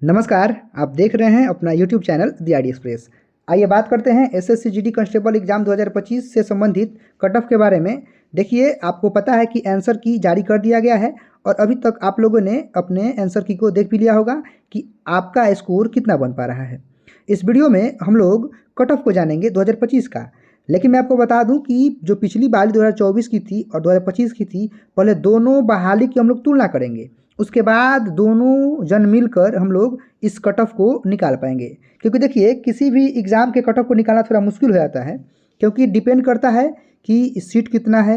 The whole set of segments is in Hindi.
नमस्कार, आप देख रहे हैं अपना यूट्यूब चैनल दी आईडी एक्सप्रेस। आइए बात करते हैं एसएससी जीडी कांस्टेबल एग्जाम 2025 से संबंधित कट ऑफ के बारे में। देखिए, आपको पता है कि आंसर की जारी कर दिया गया है और अभी तक आप लोगों ने अपने आंसर की को देख भी लिया होगा कि आपका स्कोर कितना बन पा रहा है। इस वीडियो में हम लोग कट ऑफ को जानेंगे 2025 का। लेकिन मैं आपको बता दूं कि जो पिछली बहाली 2024 की थी और 2025 की थी, पहले दोनों बहाली की हम लोग तुलना करेंगे। उसके बाद दोनों जन मिलकर हम लोग इस कट ऑफ को निकाल पाएंगे। क्योंकि देखिए, किसी भी एग्ज़ाम के कट ऑफ को निकालना थोड़ा मुश्किल हो जाता है, क्योंकि डिपेंड करता है कि सीट कितना है,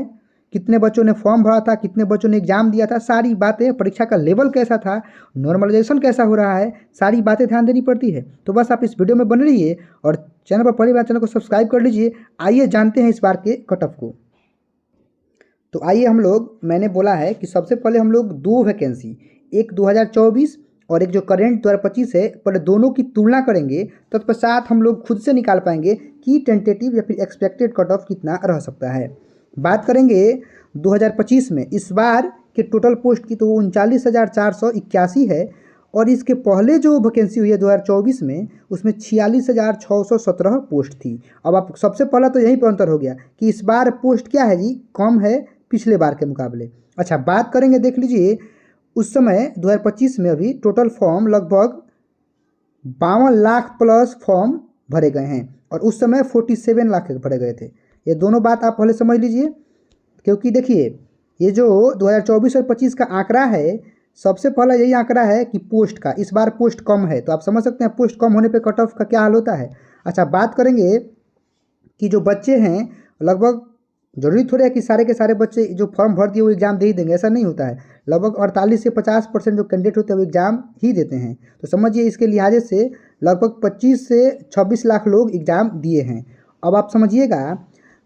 कितने बच्चों ने फॉर्म भरा था, कितने बच्चों ने एग्ज़ाम दिया था, सारी बातें, परीक्षा का लेवल कैसा था, नॉर्मलाइजेशन कैसा हो रहा है, सारी बातें ध्यान देनी पड़ती है। तो बस आप इस वीडियो में बने रहिए और चैनल पर पहली बार चैनल को सब्सक्राइब कर लीजिए। आइए जानते हैं इस बार के कट ऑफ को। तो आइए हम लोग, मैंने बोला है कि सबसे पहले हम लोग दो वैकेंसी, एक 2024 और एक जो करेंट 2025 है, पहले दोनों की तुलना करेंगे। तत्पश्चात हम लोग खुद से निकाल पाएंगे कि टेंटेटिव या फिर एक्सपेक्टेड कट ऑफ कितना रह सकता है। बात करेंगे 2025 में, इस बार के टोटल पोस्ट की तो 39,481 है और इसके पहले जो वैकेंसी हुई है 2024 में, उसमें 46,617 पोस्ट थी। अब आप सबसे पहला तो यहीं पर अंतर हो गया कि इस बार पोस्ट क्या है जी, कम है पिछले बार के मुकाबले। अच्छा, बात करेंगे, देख लीजिए, उस समय 2025 में अभी टोटल फॉर्म लगभग 52 लाख प्लस फॉर्म भरे गए हैं और उस समय 47 लाख भरे गए थे। ये दोनों बात आप पहले समझ लीजिए, क्योंकि देखिए, ये जो 2024 और 25 का आंकड़ा है, सबसे पहला यही आंकड़ा है कि पोस्ट का, इस बार पोस्ट कम है, तो आप समझ सकते हैं पोस्ट कम होने पे कट ऑफ का क्या हाल होता है। अच्छा, बात करेंगे कि जो बच्चे हैं, लगभग जरूरी थोड़ा है कि सारे के सारे बच्चे जो फॉर्म भर दिए वो एग्ज़ाम दे ही देंगे, ऐसा नहीं होता है। लगभग 48 से 50% जो कैंडिडेट होते हैं वो एग्ज़ाम ही देते हैं। तो समझिए, इसके लिहाजे से लगभग 25 से 26 लाख लोग एग्ज़ाम दिए हैं। अब आप समझिएगा,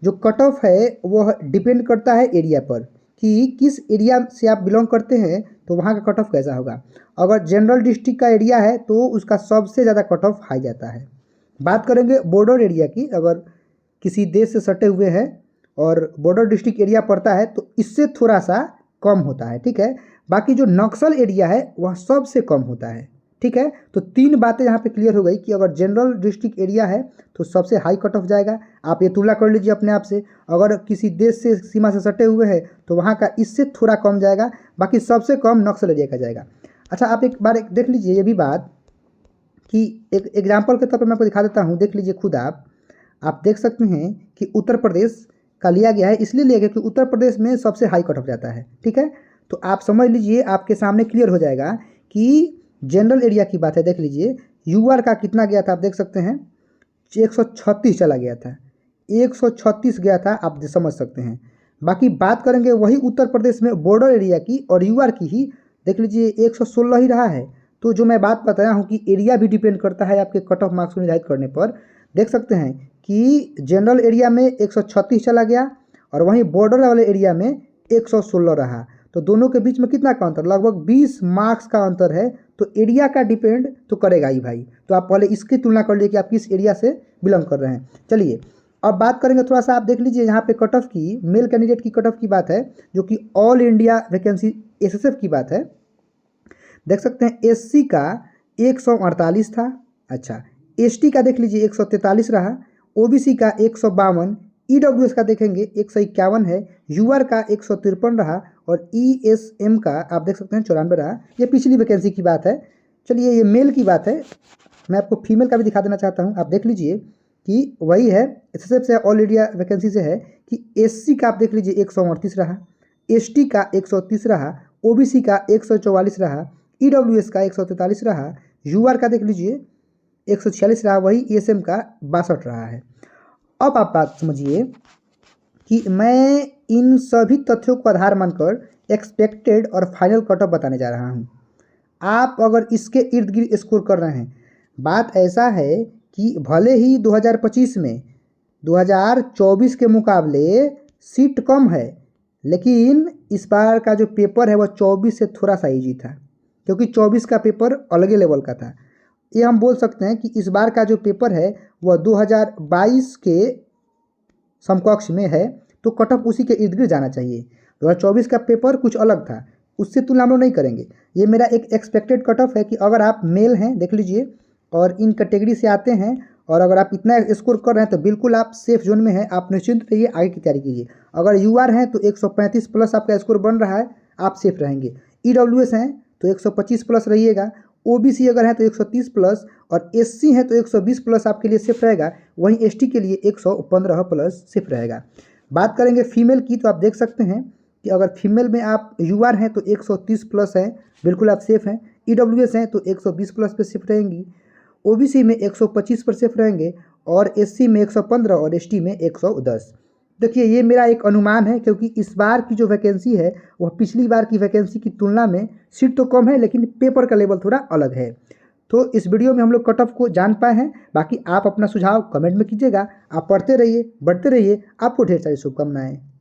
जो कट ऑफ है वह डिपेंड करता है एरिया पर कि किस एरिया से आप बिलोंग करते हैं, तो वहाँ का कट ऑफ कैसा होगा। अगर जनरल डिस्ट्रिक्ट का एरिया है तो उसका सबसे ज़्यादा कट ऑफ हाई जाता है। बात करेंगे बॉर्डर एरिया की, अगर किसी देश से सटे हुए हैं और बॉर्डर डिस्ट्रिक्ट एरिया पड़ता है तो इससे थोड़ा सा कम होता है, ठीक है। बाकी जो नक्सल एरिया है वह सबसे कम होता है, ठीक है। तो तीन बातें यहाँ पे क्लियर हो गई कि अगर जनरल डिस्ट्रिक्ट एरिया है तो सबसे हाई कट ऑफ जाएगा। आप ये तुलना कर लीजिए अपने आप से। अगर किसी देश से सीमा से सटे हुए हैं तो वहाँ का इससे थोड़ा कम जाएगा, बाकी सबसे कम नक्सल एरिया का जाएगा। अच्छा, आप एक बार देख लीजिए ये भी बात कि एक एग्जाम्पल के तौर पर मैं आपको दिखा देता हूँ, देख लीजिए खुद आप देख सकते हैं कि उत्तर प्रदेश का लिया गया है, इसलिए लिया गया कि उत्तर प्रदेश में सबसे हाई कट ऑफ जाता है, ठीक है। तो आप समझ लीजिए, आपके सामने क्लियर हो जाएगा कि जनरल एरिया की बात है। देख लीजिए यूआर का कितना गया था, आप देख सकते हैं 136 चला गया था, 136 गया था, आप समझ सकते हैं। बाकी बात करेंगे वही उत्तर प्रदेश में बॉर्डर एरिया की और यूआर की ही, देख लीजिए 116 ही रहा है। तो जो मैं बात बताया हूँ कि एरिया भी डिपेंड करता है आपके कट ऑफ मार्क्स को निर्धारित करने पर। देख सकते हैं कि जनरल एरिया में 136 चला गया और वहीं बॉर्डर वाले एरिया में 116 रहा। तो दोनों के बीच में कितना का अंतर, लगभग 20 मार्क्स का अंतर है। तो एरिया का डिपेंड तो करेगा ही भाई। तो आप पहले इसकी तुलना कर लीजिए कि आप किस एरिया से बिलोंग कर रहे हैं। चलिए अब बात करेंगे थोड़ा सा, आप देख लीजिए यहाँ पे कट ऑफ की, मेल कैंडिडेट की कट ऑफ की बात है, जो कि ऑल इंडिया वैकेंसी एसएसएफ की बात है। देख सकते हैं एससी का 148 था। अच्छा, एसटी का देख लीजिए 143 रहा, ओबीसी का 152, ईडब्ल्यूएस का देखेंगे 151 है, यूआर का 153 रहा और ईएसएम का आप देख सकते हैं 94 रहा। ये पिछली वैकेंसी की बात है। चलिए ये मेल की बात है, मैं आपको फीमेल का भी दिखा देना चाहता हूँ। आप देख लीजिए कि वही है, एसएसएफ से ऑल इंडिया वैकेंसी से है कि एससी का आप देख लीजिए 138 रहा, एसटी का 130 रहा, ओबीसी का 144 रहा, ईडब्ल्यूएस का 143 रहा, यूआर का देख लीजिए 146 रहा, वही ईएसएम का 62 रहा है। अब आप बात समझिए कि मैं इन सभी तथ्यों को आधार मानकर एक्सपेक्टेड और फाइनल कट ऑफ बताने जा रहा हूँ। आप अगर इसके इर्द गिर्द स्कोर कर रहे हैं, बात ऐसा है कि भले ही 2025 में 2024 के मुकाबले सीट कम है, लेकिन इस बार का जो पेपर है वह 24 से थोड़ा सा ईजी था, क्योंकि 24 का पेपर अलग लेवल का था। ये हम बोल सकते हैं कि इस बार का जो पेपर है वह 2022 के समकक्ष में है, तो कट ऑफ उसी के इर्द गिर्द जाना चाहिए। 2024 का पेपर कुछ अलग था, उससे तुलना हम लोग नहीं करेंगे। ये मेरा एक एक्सपेक्टेड कट ऑफ है कि अगर आप मेल हैं, देख लीजिए, और इन कैटेगरी से आते हैं और अगर आप इतना स्कोर कर रहे हैं तो बिल्कुल आप सेफ जोन में हैं, आप निश्चिंत रहिए, आगे की तैयारी कीजिए। अगर यूआर हैं तो 135 प्लस आपका स्कोर बन रहा है, आप सेफ रहेंगे। ईडब्ल्यूएस हैं तो 125 प्लस रहिएगा। ओबीसी अगर है तो 130 प्लस, और एससी है तो 120 प्लस आपके लिए सेफ रहेगा। वहीं एसटी के लिए 115 प्लस सेफ रहेगा। बात करेंगे फीमेल की, तो आप देख सकते हैं कि अगर फीमेल में आप यूआर हैं तो 130 प्लस है, बिल्कुल आप सेफ हैं। ईडब्ल्यूएस हैं तो 120 प्लस पे सेफ रहेंगी। ओबीसी में 125 पर सेफ रहेंगे, और एससी में 115 और एसटी में 110। देखिए ये मेरा एक अनुमान है, क्योंकि इस बार की जो वैकेंसी है वह पिछली बार की वैकेंसी की तुलना में सीट तो कम है, लेकिन पेपर का लेवल थोड़ा अलग है। तो इस वीडियो में हम लोग कट ऑफ को जान पाए हैं। बाकी आप अपना सुझाव कमेंट में कीजिएगा। आप पढ़ते रहिए, बढ़ते रहिए। आपको ढेर सारी शुभकामनाएं।